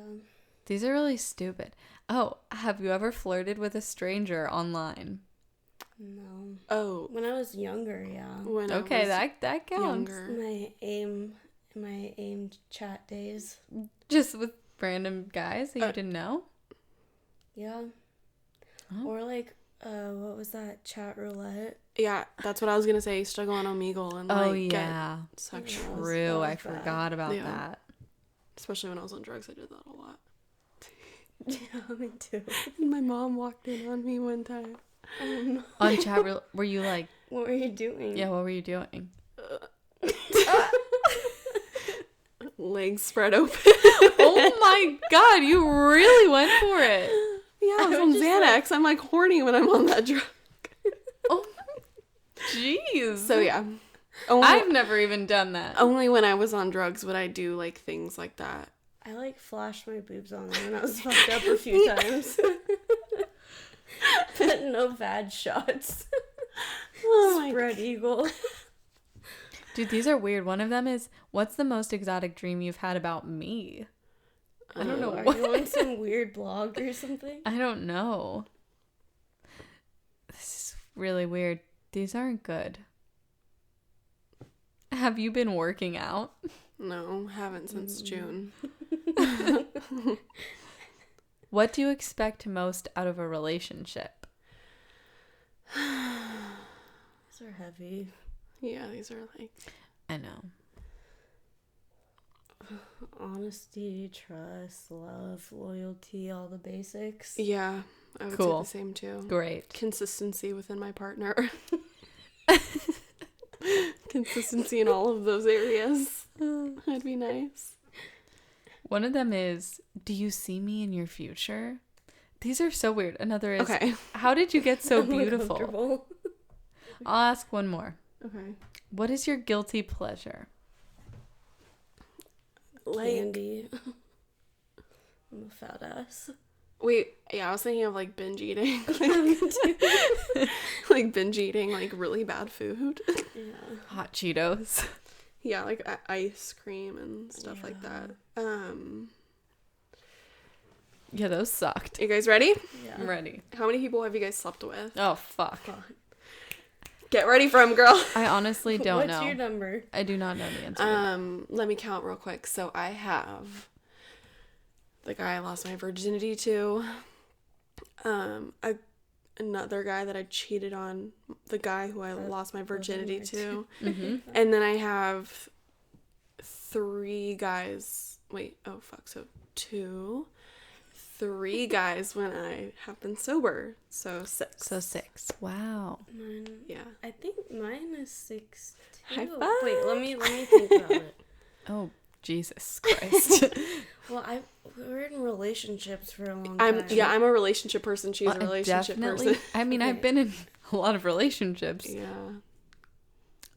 These are really stupid. Oh, have you ever flirted with a stranger online? No. Oh, When I was younger, yeah. when Okay, I was that counts. younger. My aim chat days. Just with random guys that you Uh, didn't know? Yeah. Oh. Or like, what was that? Chat roulette. Yeah, that's what I was gonna say. I used to go on Omegle and Oh, like yeah. get sexual. True, I that was bad. forgot about Yeah. that. Especially when I was on drugs, I did that a lot. Yeah, me too. And my mom walked in on me one time. Oh no. On chat, were you like, What were you doing? yeah, what were you doing? Legs spread open. Oh my god, you really went for it. Yeah, I was I on was just Xanax. I'm like horny when I'm on that drug. Oh, jeez. So yeah. Only, I've never even done that. only when I was on drugs would I do like things like that. I like flashed my boobs on them when I was fucked up a few times. But no bad shots. Oh my Spread eagle. Dude, these are weird. One of them is, what's the most exotic dream you've had about me? I don't know. Are you on some weird blog or something? I don't know. This is really weird. These aren't good. Have you been working out? No, haven't since June. What do you expect most out of a relationship? These are heavy. Yeah, these are like... I know. Honesty, trust, love, loyalty, all the basics. Yeah, I would Cool. say the same too. Great. Consistency within my partner. Consistency in all of those areas. That'd be nice. One of them is, do you see me in your future? These are so weird. Another is, Okay. how did you get so I'm beautiful? uncomfortable. I'll ask one more. Okay. What is your guilty pleasure? Like, Candy. I'm a fat ass. wait, yeah, I was thinking of like binge eating. Like binge eating, like really bad food. Yeah. Hot Cheetos. Yeah, like ice cream and stuff like that. Yeah, those sucked. You guys ready? Yeah. I'm ready. How many people have you guys slept with? Oh, fuck. Fuck. Get ready for 'em, girl. I honestly don't know. What's your number? I do not know the answer. Let me count real quick. So I have the guy I lost my virginity to, another guy that I cheated on, the guy who I lost my virginity to, and then I have 3 guys. Wait, oh fuck, so 3 guys when I have been sober. So 6. So 6. Wow. Mine, Yeah. I think mine is 6 too. High five. Wait, let me think about it. Oh, Jesus Christ. Well, we were in relationships for a long time. I'm a relationship person. She's a relationship person. I mean, I've been in a lot of relationships, Yeah.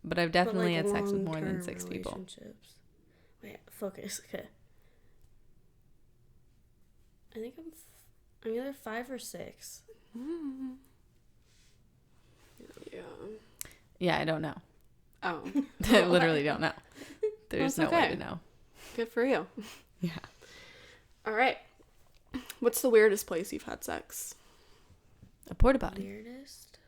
but I've definitely had sex with more than 6 people. relationships. Wait, focus. Okay. I think I'm either 5 or 6. Yeah. Yeah, I don't know. Oh. I literally don't know. There's That's no way okay. to know. Good for you. Yeah. All right. What's the weirdest place you've had sex? A porta potty. Weirdest?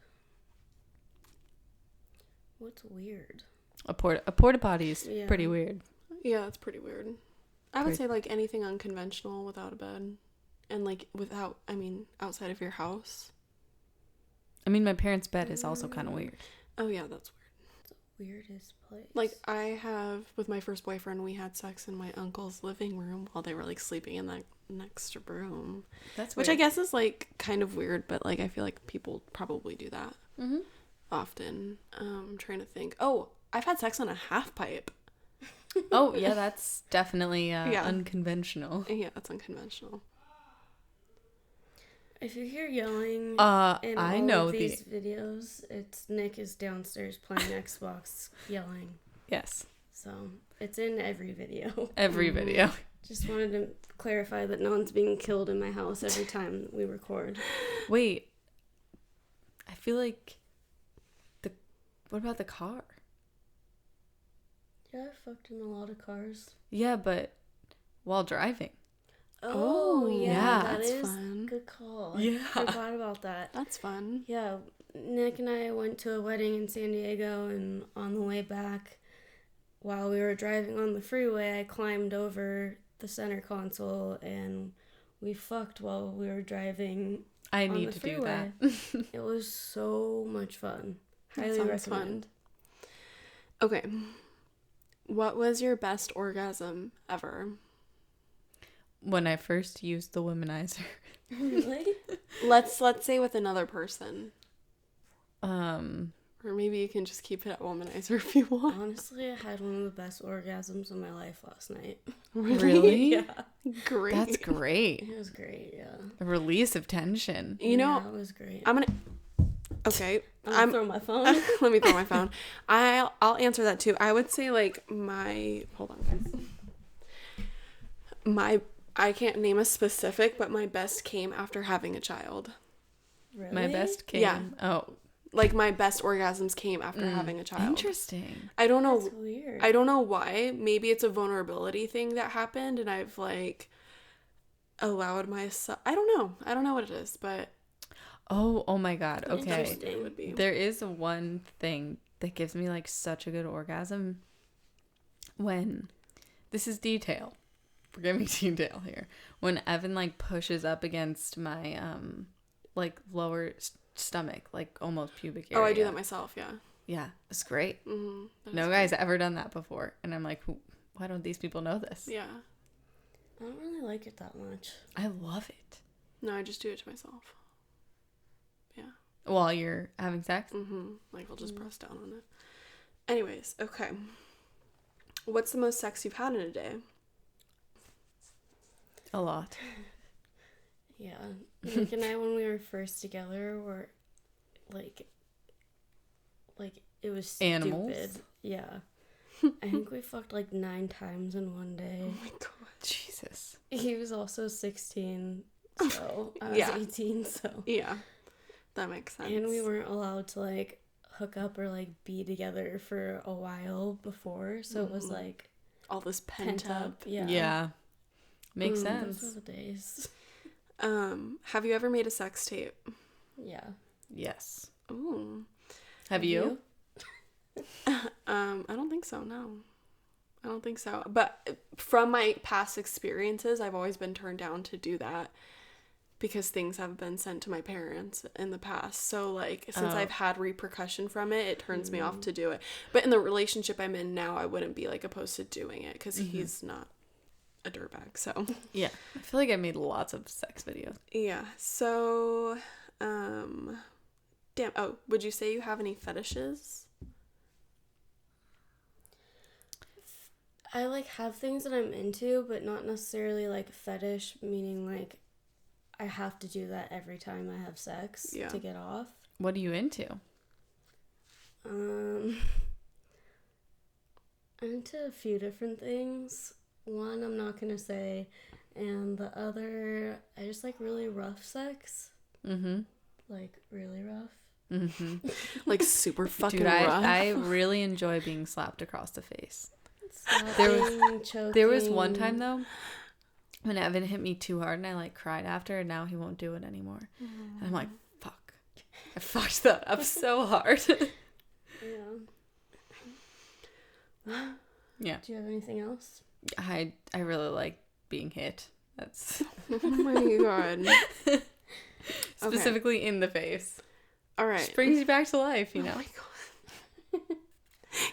What's weird? A porta potty is Yeah. pretty weird. Yeah, that's pretty weird. I would say like anything unconventional without a bed. And like outside of your house. I mean, my parents' bed is also kind of weird. Oh yeah, that's weird. Weirdest place. Like I have, with my first boyfriend, we had sex in my uncle's living room while they were like sleeping in that next room. That's Which I guess is like kind of weird, but like I feel like people probably do that often. I'm trying to think. Oh, I've had sex on a half pipe. Oh, yeah, that's definitely Yeah. unconventional. Yeah, that's unconventional. If you hear yelling in I all know of these videos, it's Nick is downstairs playing Xbox yelling. Yes. So it's in every video. Every video. Just wanted to clarify that no one's being killed in my house every time we record. Wait. I feel like what about the car? Yeah, I fucked in a lot of cars. Yeah, but while driving. Oh, yeah, that that's is fun. good call. Yeah. I forgot about that. That's fun. Yeah, Nick and I went to a wedding in San Diego, and on the way back, while we were driving on the freeway, I climbed over the center console and we fucked while we were driving. I on need the to do freeway. that. It was so much fun. Highly sounds recommend. Okay. What was your best orgasm ever? when I first used the womanizer. Really? Let's say with another person. Um, Or maybe you can just keep it at womanizer if you want. Honestly, I had one of the best orgasms of my life last night. really? Yeah. Great. That's great. It was great, yeah. A release of tension. You know, Yeah, it was great. I'm gonna. Okay, I'm throwing my phone. let me throw my phone. I'll answer that too. I would say like hold on, guys. I can't name a specific, but my best came after having a child. Really? My best came. Yeah. Oh, Like my best orgasms came after having a child. interesting. I don't know. That's weird. I don't know why. Maybe it's a vulnerability thing that happened, and I've like allowed myself. I don't know. I don't know what it is, but Oh my God. Okay. Interesting. it would be. There is one thing that gives me like such a good orgasm when this is detail. Forgive me detail here. When Evan like pushes up against my like lower stomach, like almost pubic area. Oh, I do that myself. Yeah. Yeah, it's great. Mm-hmm. No guy's ever done that before, and I'm like, why don't these people know this? Yeah. I don't really like it that much. I love it. No, I just do it to myself. Yeah. While you're having sex. Like I'll just press down on it. Anyways, okay. What's the most sex you've had in a day? A lot. Yeah. Nick and I, when we were first together, were like it was stupid. Animals? Yeah. I think we fucked like 9 times in one day. Oh my god. Jesus. He was also 16, so I was Yeah. 18, so. Yeah. That makes sense. And we weren't allowed to like hook up or like be together for a while before, so it was like all this pent up. Yeah. Makes Those sense. were the days. Have you ever made a sex tape? Yeah. Yes. Ooh. Have you? I don't think so, no. I don't think so. But from my past experiences, I've always been turned down to do that because things have been sent to my parents in the past. So, like, since I've had repercussion from it, it turns me off to do it. But in the relationship I'm in now, I wouldn't be, like, opposed to doing it because he's not a dirtbag, so. Yeah. I feel like I made lots of sex videos. Yeah. So, damn. Oh, would you say you have any fetishes? I like have things that I'm into, but not necessarily like fetish, meaning like I have to do that every time I have sex to get off. What are you into? I'm into a few different things. One I'm not gonna say, and the other I just like really rough sex. Like really rough. Like super fucking Dude, rough? I really enjoy being slapped across the face. Slapping, choking. There was one time though when Evan hit me too hard and I like cried after, and now he won't do it anymore. And I'm like, fuck. I fucked that up so hard. Yeah. Yeah. Do you have anything else? I really like being hit. That's Oh my god. specifically in the face. All right. Just brings you back to life, you know. Oh my god.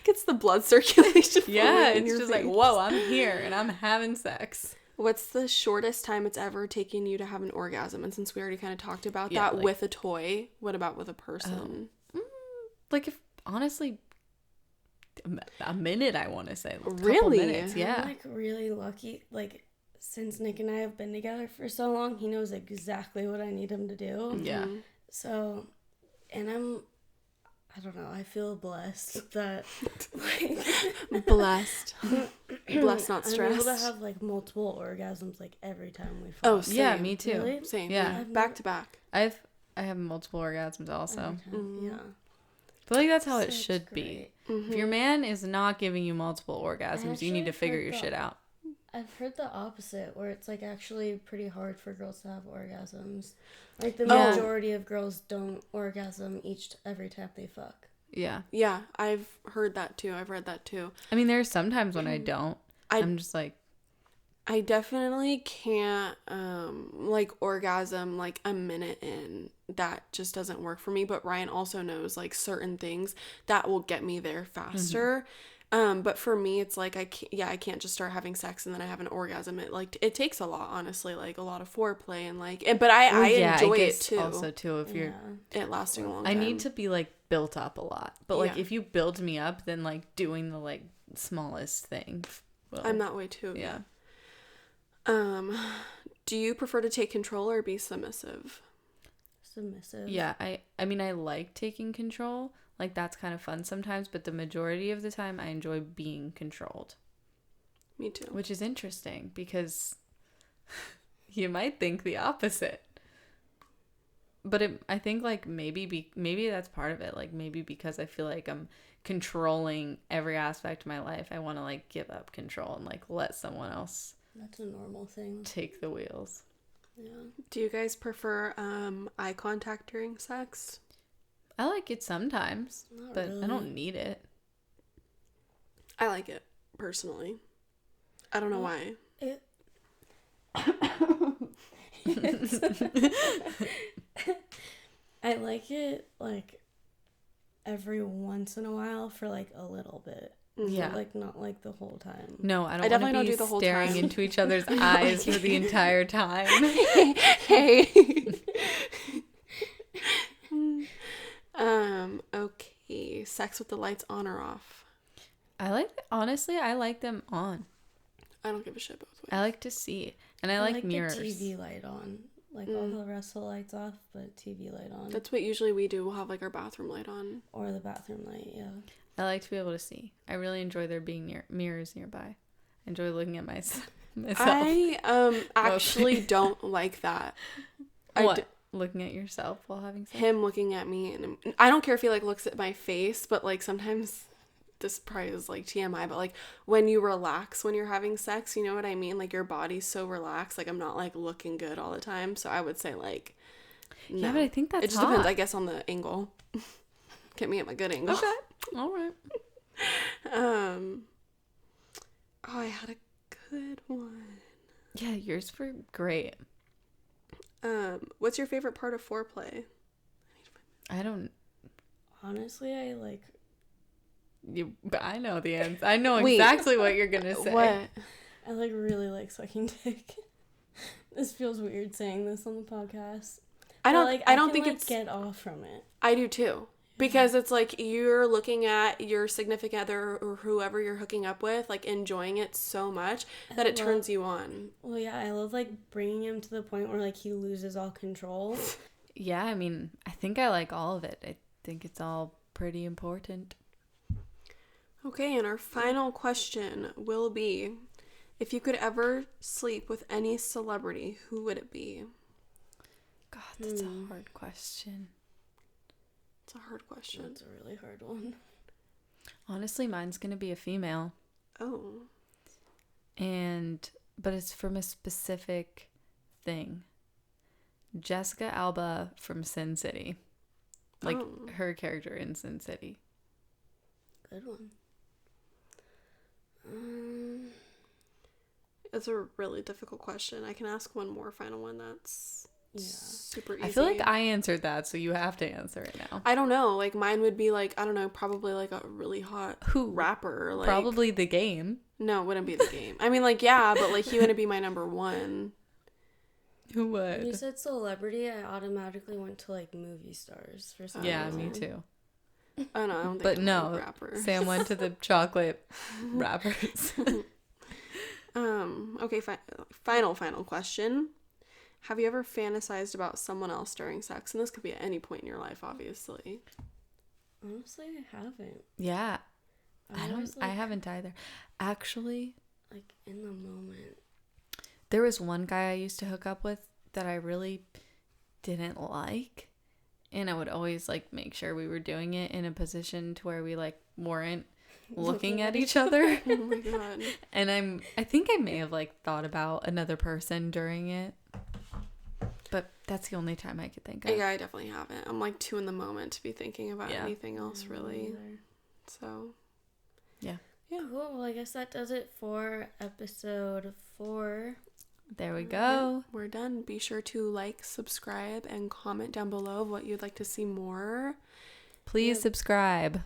Gets the blood circulation. Yeah, flowing in it's your just like, veins. whoa, I'm here and I'm having sex. What's the shortest time it's ever taken you to have an orgasm? And since we already kind of talked about that like, with a toy, what about with a person? Like, if honestly, a minute, I want to say. Like, Really? couple minutes, yeah. I'm like really lucky. Like since Nick and I have been together for so long, he knows exactly what I need him to do. Yeah. So, and I don't know, I feel blessed that like Blessed. Blessed, not I'm stressed. able to have like multiple orgasms like every time we fuck. Oh, same. Yeah, me too. Really? Same. Yeah. Back to back. I have multiple orgasms also. Yeah. I feel like that's how it So should it's be. great. If your man is not giving you multiple orgasms, you need to actually figure heard your that. shit out. I've heard the opposite, where it's like actually pretty hard for girls to have orgasms. Like the Yeah. majority of girls don't orgasm every time they fuck. Yeah. Yeah, I've heard that too. I've read that too. I mean, there's sometimes when I don't. I'm just like, I definitely can't like orgasm like a minute in. That just doesn't work for me. But Ryan also knows like certain things that will get me there faster. But for me, it's like I can't just start having sex and then I have an orgasm. It takes a lot, honestly, like a lot of foreplay and but I enjoy it too. Also too, if you're it lasting a long I time. need to be like built up a lot, but like if you build me up, then like doing the like smallest thing. Well, I'm that way too. Yeah. Do you prefer to take control or be submissive? Submissive. Yeah, I mean I like taking control. Like, that's kind of fun sometimes, but the majority of the time, I enjoy being controlled. Me too. Which is interesting, because you might think the opposite. But I think, like, maybe that's part of it. Like, maybe because I feel like I'm controlling every aspect of my life, I want to, like, give up control and, like, let someone else... That's a normal thing. ...take the wheels. Yeah. Do you guys prefer eye contact during sex? I like it sometimes, but really. I don't need it. I like it, personally. I don't know why. I like it, like, every once in a while for, like, a little bit. Yeah. But, like, not, like, the whole time. No, I definitely don't do the whole time. Staring into each other's eyes for the entire time. Hey. Okay. Sex with the lights on or off? Honestly, I like them on. I don't give a shit both ways. I like to see. And I like mirrors. The TV light on. Like, all the rest of the lights off, but TV light on. That's what usually we do. We'll have, like, our bathroom light on. Or the bathroom light, yeah. I like to be able to see. I really enjoy there being mirrors nearby. I enjoy looking at myself. I actually don't like that. What? Looking at yourself while having sex? Him looking at me. And I don't care if he, like, looks at my face, but, like, sometimes... This probably is like TMI, but like when you relax when you're having sex, you know what I mean? Like your body's so relaxed. Like I'm not like looking good all the time. So I would say like, no. Yeah, but I think that's it just depends, I guess, on the angle. Get me at my good angle. Okay, all right. Oh, I had a good one. Yeah, yours were great. What's your favorite part of foreplay? Honestly, I like. But I know the answer. I know exactly what you're gonna say. What? I like really like sucking dick. This feels weird saying this on the podcast. I don't think it's get off from it. I do too. Because it's like you're looking at your significant other or whoever you're hooking up with, like enjoying it so much that it turns you on. Well, yeah, I love like bringing him to the point where like he loses all control. Yeah, I mean, I think I like all of it. I think it's all pretty important. Okay, and our final question will be, if you could ever sleep with any celebrity, who would it be? God, that's a hard question. It's a hard question. That's a really hard one. Honestly, mine's going to be a female. Oh. But it's from a specific thing. Jessica Alba from Sin City. Like, her character in Sin City. Good one. It's a really difficult question. I can ask one more final one that's super easy. I feel like I answered that, so you have to answer it now. I don't know. Like, mine would be, like, I don't know, probably, like, a really hot rapper. Like, probably The Game. No, it wouldn't be The Game. I mean, like, yeah, but, like, he wouldn't be my number one. Who would? When you said celebrity, I automatically went to, like, movie stars for some Yeah, reason. me too. Oh, no, I don't think but I'm no, a rapper. Sam went to the chocolate rappers. Okay, final question. Have you ever fantasized about someone else during sex? And this could be at any point in your life, obviously. Honestly, I haven't. Yeah. I haven't either. Actually, like in the moment. There was one guy I used to hook up with that I really didn't like. And I would always, like, make sure we were doing it in a position to where we, like, weren't looking at each other. Oh, my God. And I think I may have, like, thought about another person during it. But that's the only time I could think of. Yeah, I definitely haven't. I'm, like, too in the moment to be thinking about anything else, really. So, yeah. Cool. Well, I guess that does it for episode 4. There we go. Yeah, we're done. Be sure to like, subscribe, and comment down below of what you'd like to see more. Please subscribe.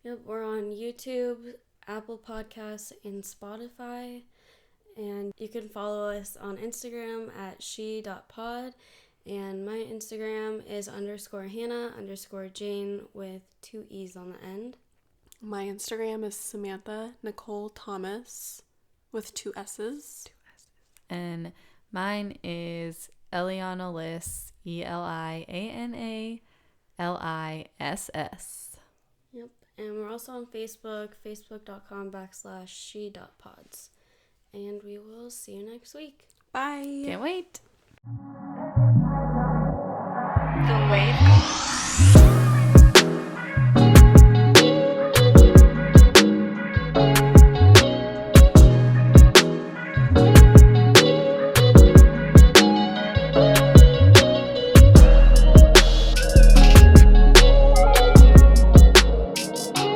Yep, we're on YouTube Apple Podcasts, and Spotify. And you can follow us on Instagram at she.pod. And my Instagram is _Hannah_Jane with 2 E's on the end. My Instagram is Samantha Nicole Thomas with 2 S's. And mine is Eliana Liss, ELIANALISS. Yep. And we're also on Facebook, facebook.com/she.pods. And we will see you next week. Bye. Can't wait.